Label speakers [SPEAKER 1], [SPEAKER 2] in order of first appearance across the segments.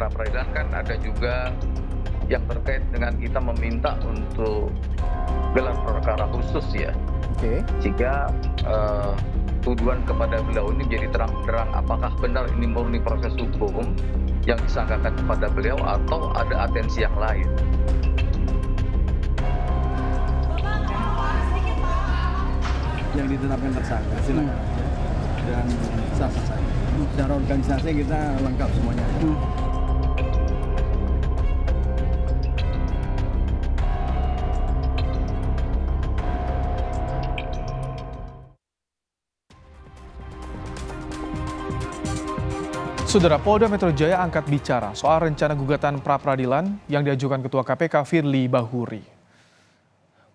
[SPEAKER 1] pra peradilan kan ada juga yang terkait dengan kita meminta untuk gelar perkara khusus ya.
[SPEAKER 2] Oke.
[SPEAKER 1] Sehingga tuduhan kepada beliau ini menjadi terang-terang apakah benar ini murni proses hukum yang disangkakan kepada beliau atau ada atensi yang lain.
[SPEAKER 2] Yang ditetapkan tersangka silakan dan sah-sah saja. Secara organisasi kita lengkap semuanya.
[SPEAKER 3] Saudara, Polda Metro Jaya angkat bicara soal rencana gugatan pra-peradilan yang diajukan Ketua KPK Firly Bahuri.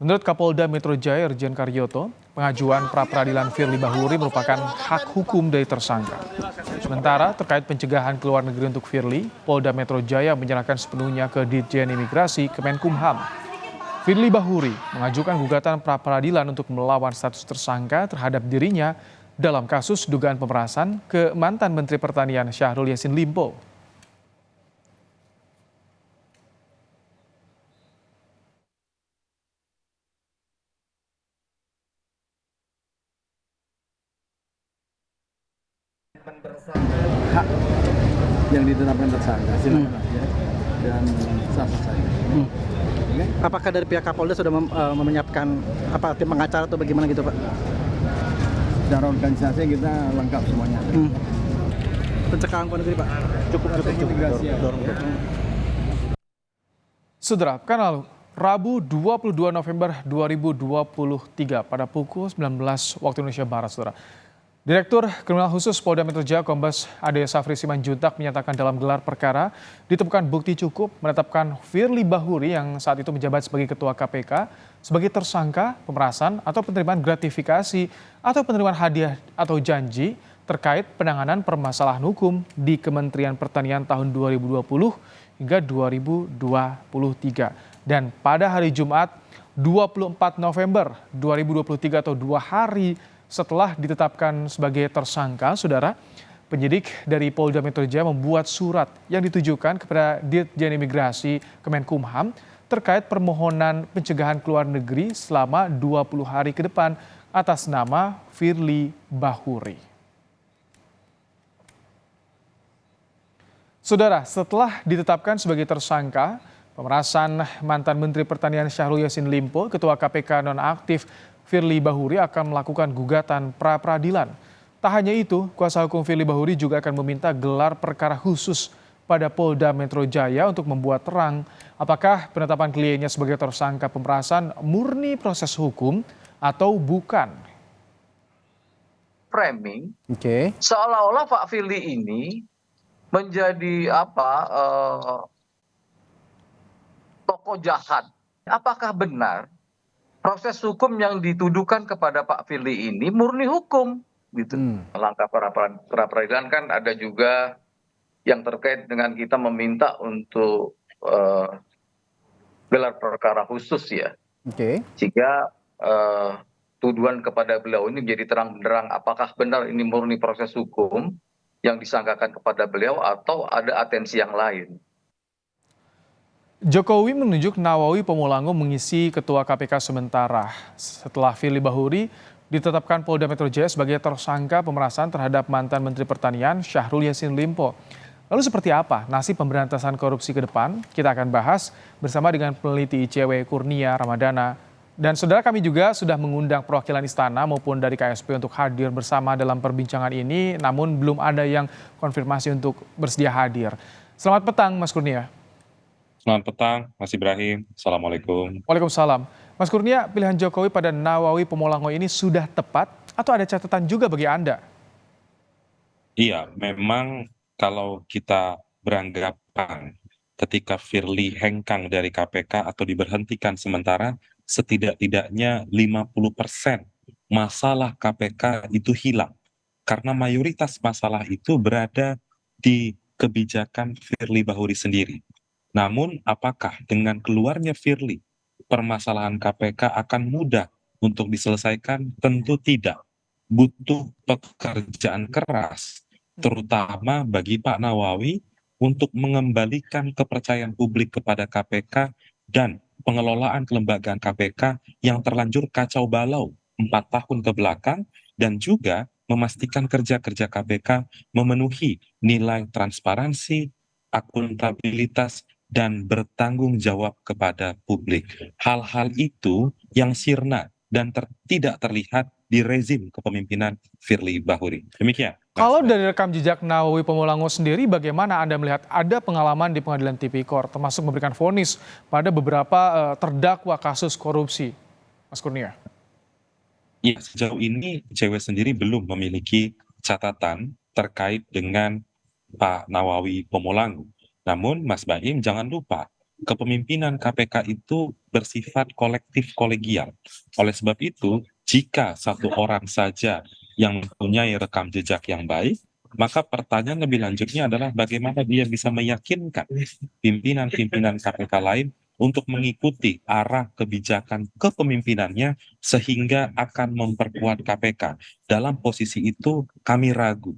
[SPEAKER 3] Menurut Kapolda Metro Jaya Irjen Karyoto, pengajuan pra-peradilan Firly Bahuri merupakan hak hukum dari tersangka. Sementara terkait pencegahan ke luar negeri untuk Firly, Polda Metro Jaya menyerahkan sepenuhnya ke Ditjen Imigrasi Kemenkumham. Firly Bahuri mengajukan gugatan pra-peradilan untuk melawan status tersangka terhadap dirinya dalam kasus dugaan pemerasan ke mantan Menteri Pertanian Syahrul Yassin Limpo.
[SPEAKER 2] Hak yang ditetapkan tersangka silakan dan sah-sah saja. Oke?
[SPEAKER 4] Apakah dari pihak Kapolda sudah menyiapkan tim pengacara atau bagaimana gitu, Pak?
[SPEAKER 2] Secara organisasi kita lengkap semuanya.
[SPEAKER 4] Pencegahan ke negeri, Pak. Cukup.
[SPEAKER 2] Mitigasi ya.
[SPEAKER 3] Saudara, pekan lalu, Rabu 22 November 2023 pada pukul 19 waktu Indonesia Barat, Saudara. Direktur Kriminal Khusus Polda Metro Jaya Kombes Ade Safri Simanjuntak menyatakan dalam gelar perkara ditemukan bukti cukup menetapkan Firly Bahuri yang saat itu menjabat sebagai Ketua KPK sebagai tersangka pemerasan atau penerimaan gratifikasi atau penerimaan hadiah atau janji terkait penanganan permasalahan hukum di Kementerian Pertanian tahun 2020 hingga 2023. Dan pada hari Jumat 24 November 2023 atau 2 hari setelah ditetapkan sebagai tersangka, Saudara, penyidik dari Polda Metro Jaya membuat surat yang ditujukan kepada Ditjen Imigrasi Kemenkumham terkait permohonan pencegahan ke luar negeri selama 20 hari ke depan atas nama Firly Bahuri. Saudara, setelah ditetapkan sebagai tersangka, pemerasan mantan Menteri Pertanian Syahrul Yassin Limpo, Ketua KPK nonaktif Firly Bahuri akan melakukan gugatan pra-peradilan. Tak hanya itu, kuasa hukum Firly Bahuri juga akan meminta gelar perkara khusus pada Polda Metro Jaya untuk membuat terang apakah penetapan kliennya sebagai tersangka pemerasan murni proses hukum atau bukan.
[SPEAKER 1] Framing
[SPEAKER 2] Oke.
[SPEAKER 1] seolah-olah Pak Firly ini menjadi tokoh jahat. Apakah benar proses hukum yang dituduhkan kepada Pak Firly ini murni hukum gitu. Langkah pra peradilan kan ada juga yang terkait dengan kita meminta untuk gelar perkara khusus ya.
[SPEAKER 2] Oke.
[SPEAKER 1] Sehingga tuduhan kepada beliau ini menjadi terang-benderang apakah benar ini murni proses hukum yang disangkakan kepada beliau atau ada atensi yang lain.
[SPEAKER 3] Jokowi menunjuk Nawawi Pemulango mengisi Ketua KPK sementara setelah Firly Bahuri ditetapkan Polda Metro Jaya sebagai tersangka pemerasan terhadap mantan Menteri Pertanian Syahrul Yassin Limpo. Lalu seperti apa nasib pemberantasan korupsi ke depan? Kita akan bahas bersama dengan peneliti ICW Kurnia Ramadana. Dan saudara, kami juga sudah mengundang perwakilan istana maupun dari KSP untuk hadir bersama dalam perbincangan ini, namun belum ada yang konfirmasi untuk bersedia hadir. Selamat petang, Mas Kurnia.
[SPEAKER 5] Selamat petang, Mas Ibrahim. Assalamualaikum.
[SPEAKER 3] Waalaikumsalam. Mas Kurnia, pilihan Jokowi pada Nawawi Pemulango ini sudah tepat atau ada catatan juga bagi Anda?
[SPEAKER 5] Iya, memang kalau kita beranggapan ketika Firly hengkang dari KPK atau diberhentikan sementara, setidak-tidaknya 50% masalah KPK itu hilang. Karena mayoritas masalah itu berada di kebijakan Firly Bahuri sendiri. Namun apakah dengan keluarnya Firly, permasalahan KPK akan mudah untuk diselesaikan? Tentu tidak. Butuh pekerjaan keras, terutama bagi Pak Nawawi untuk mengembalikan kepercayaan publik kepada KPK dan pengelolaan kelembagaan KPK yang terlanjur kacau balau 4 tahun ke belakang, dan juga memastikan kerja-kerja KPK memenuhi nilai transparansi, akuntabilitas, dan bertanggung jawab kepada publik. Hal-hal itu yang sirna dan tidak terlihat di rezim kepemimpinan Firly Bahuri. Demikian.
[SPEAKER 3] Kalau dari rekam jejak Nawawi Pamulango sendiri, bagaimana Anda melihat ada pengalaman di pengadilan tipikor, termasuk memberikan vonis pada beberapa terdakwa kasus korupsi, Mas Kurnia?
[SPEAKER 5] Ya, sejauh ini ICW sendiri belum memiliki catatan terkait dengan Pak Nawawi Pamulango. Namun, Mas Baim, jangan lupa, kepemimpinan KPK itu bersifat kolektif kolegial. Oleh sebab itu, jika satu orang saja yang mempunyai rekam jejak yang baik, maka pertanyaan lebih lanjutnya adalah bagaimana dia bisa meyakinkan pimpinan-pimpinan KPK lain untuk mengikuti arah kebijakan kepemimpinannya sehingga akan memperkuat KPK. Dalam posisi itu kami ragu.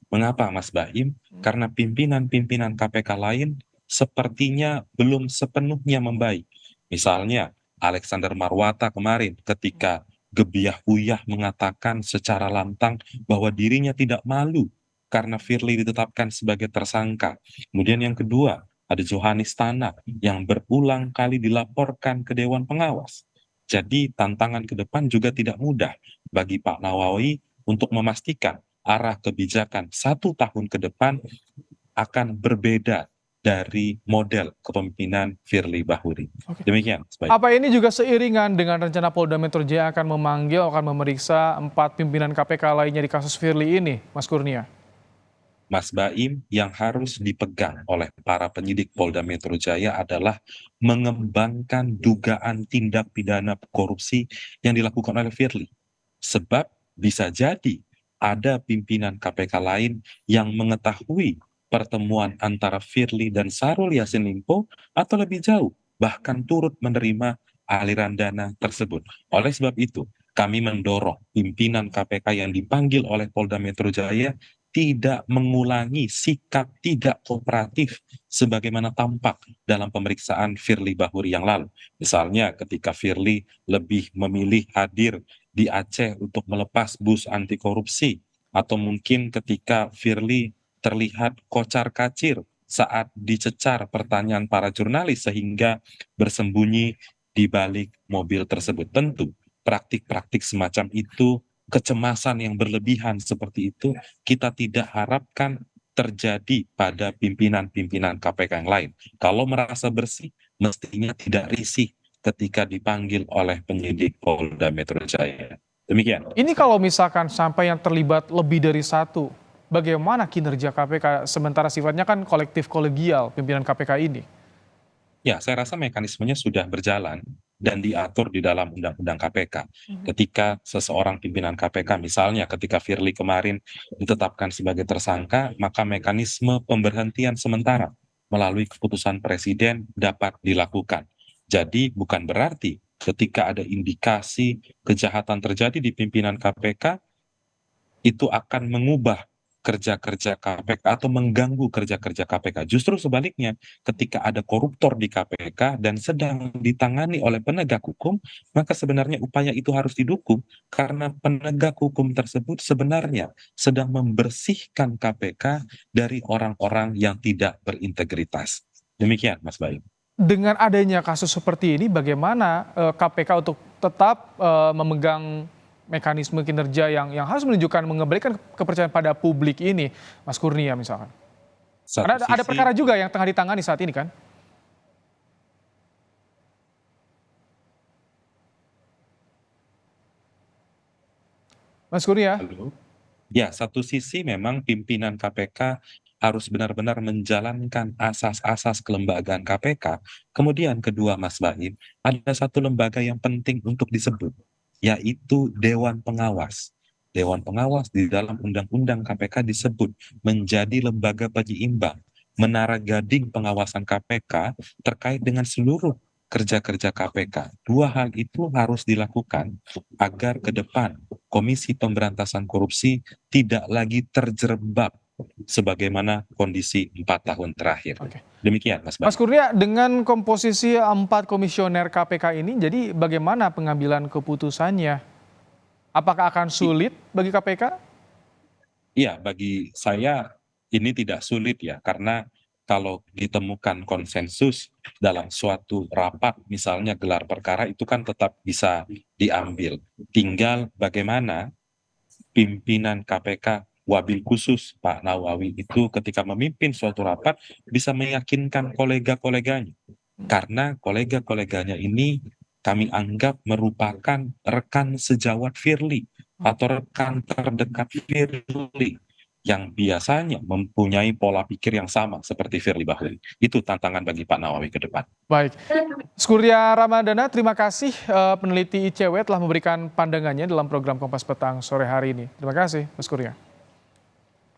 [SPEAKER 5] Mengapa, Mas Baim? Karena pimpinan-pimpinan KPK lain sepertinya belum sepenuhnya membaik. Misalnya Alexander Marwata kemarin ketika gebiah-uyah mengatakan secara lantang bahwa dirinya tidak malu karena Firly ditetapkan sebagai tersangka. Kemudian yang kedua, ada Johanis Tanak yang berulang kali dilaporkan ke Dewan Pengawas. Jadi tantangan ke depan juga tidak mudah bagi Pak Nawawi untuk memastikan arah kebijakan 1 tahun ke depan akan berbeda dari model kepemimpinan Firly Bahuri.
[SPEAKER 3] Oke.
[SPEAKER 5] Demikian.
[SPEAKER 3] Apa ini juga seiringan dengan rencana Polda Metro Jaya akan memeriksa 4 pimpinan KPK lainnya di kasus Firly ini, Mas Kurnia?
[SPEAKER 5] Mas Baim, yang harus dipegang oleh para penyidik Polda Metro Jaya adalah mengembangkan dugaan tindak pidana korupsi yang dilakukan oleh Firly. Sebab bisa jadi ada pimpinan KPK lain yang mengetahui pertemuan antara Firly dan Syahrul Yassin Limpo, atau lebih jauh, bahkan turut menerima aliran dana tersebut. Oleh sebab itu, kami mendorong pimpinan KPK yang dipanggil oleh Polda Metro Jaya tidak mengulangi sikap tidak kooperatif sebagaimana tampak dalam pemeriksaan Firly Bahuri yang lalu. Misalnya ketika Firly lebih memilih hadir di Aceh untuk melepas bus anti korupsi, atau mungkin ketika Firly terlihat kocar-kacir saat dicecar pertanyaan para jurnalis sehingga bersembunyi di balik mobil tersebut. Tentu praktik-praktik semacam itu, kecemasan yang berlebihan seperti itu, kita tidak harapkan terjadi pada pimpinan-pimpinan KPK yang lain. Kalau merasa bersih, mestinya tidak risih ketika dipanggil oleh penyidik Polda Metro Jaya. Demikian.
[SPEAKER 3] Ini kalau misalkan sampai yang terlibat lebih dari satu, bagaimana kinerja KPK sementara sifatnya kan kolektif kolegial pimpinan KPK ini?
[SPEAKER 5] Ya, saya rasa mekanismenya sudah berjalan dan diatur di dalam Undang-Undang KPK. Ketika seseorang pimpinan KPK, misalnya ketika Firly kemarin ditetapkan sebagai tersangka, maka mekanisme pemberhentian sementara melalui keputusan Presiden dapat dilakukan. Jadi bukan berarti ketika ada indikasi kejahatan terjadi di pimpinan KPK, itu akan mengubah kerja-kerja KPK atau mengganggu kerja-kerja KPK. Justru sebaliknya, ketika ada koruptor di KPK dan sedang ditangani oleh penegak hukum, maka sebenarnya upaya itu harus didukung karena penegak hukum tersebut sebenarnya sedang membersihkan KPK dari orang-orang yang tidak berintegritas. Demikian, Mas Bayu.
[SPEAKER 3] Dengan adanya kasus seperti ini, bagaimana KPK untuk tetap memegang mekanisme kinerja yang harus menunjukkan mengembalikan kepercayaan pada publik ini, Mas Kurnia misalkan? Karena ada perkara juga yang tengah ditangani saat ini kan? Mas Kurnia?
[SPEAKER 5] Halo. Ya, satu sisi memang pimpinan KPK harus benar-benar menjalankan asas-asas kelembagaan KPK. Kemudian kedua, Mas Baim, ada satu lembaga yang penting untuk disebut, yaitu Dewan Pengawas. Dewan Pengawas di dalam Undang-Undang KPK disebut menjadi lembaga penyeimbang, menara gading pengawasan KPK terkait dengan seluruh kerja-kerja KPK. Dua hal itu harus dilakukan agar ke depan Komisi Pemberantasan Korupsi tidak lagi terjerembab sebagaimana kondisi 4 tahun terakhir.
[SPEAKER 3] Oke.
[SPEAKER 5] Demikian, Mas
[SPEAKER 3] Mas
[SPEAKER 5] Baim.
[SPEAKER 3] Kurnia, dengan komposisi 4 komisioner KPK ini, jadi bagaimana pengambilan keputusannya? Apakah akan sulit bagi KPK?
[SPEAKER 5] Iya, bagi saya ini tidak sulit ya, karena kalau ditemukan konsensus dalam suatu rapat, misalnya gelar perkara itu kan tetap bisa diambil. Tinggal bagaimana pimpinan KPK wabil khusus Pak Nawawi itu ketika memimpin suatu rapat bisa meyakinkan kolega-koleganya. Karena kolega-koleganya ini kami anggap merupakan rekan sejawat Firly atau rekan terdekat Firly yang biasanya mempunyai pola pikir yang sama seperti Firly Bahuri. Itu tantangan bagi Pak Nawawi ke depan.
[SPEAKER 3] Baik, Surya Ramadana, terima kasih peneliti ICW telah memberikan pandangannya dalam program Kompas Petang sore hari ini. Terima kasih, Mas Kurnia.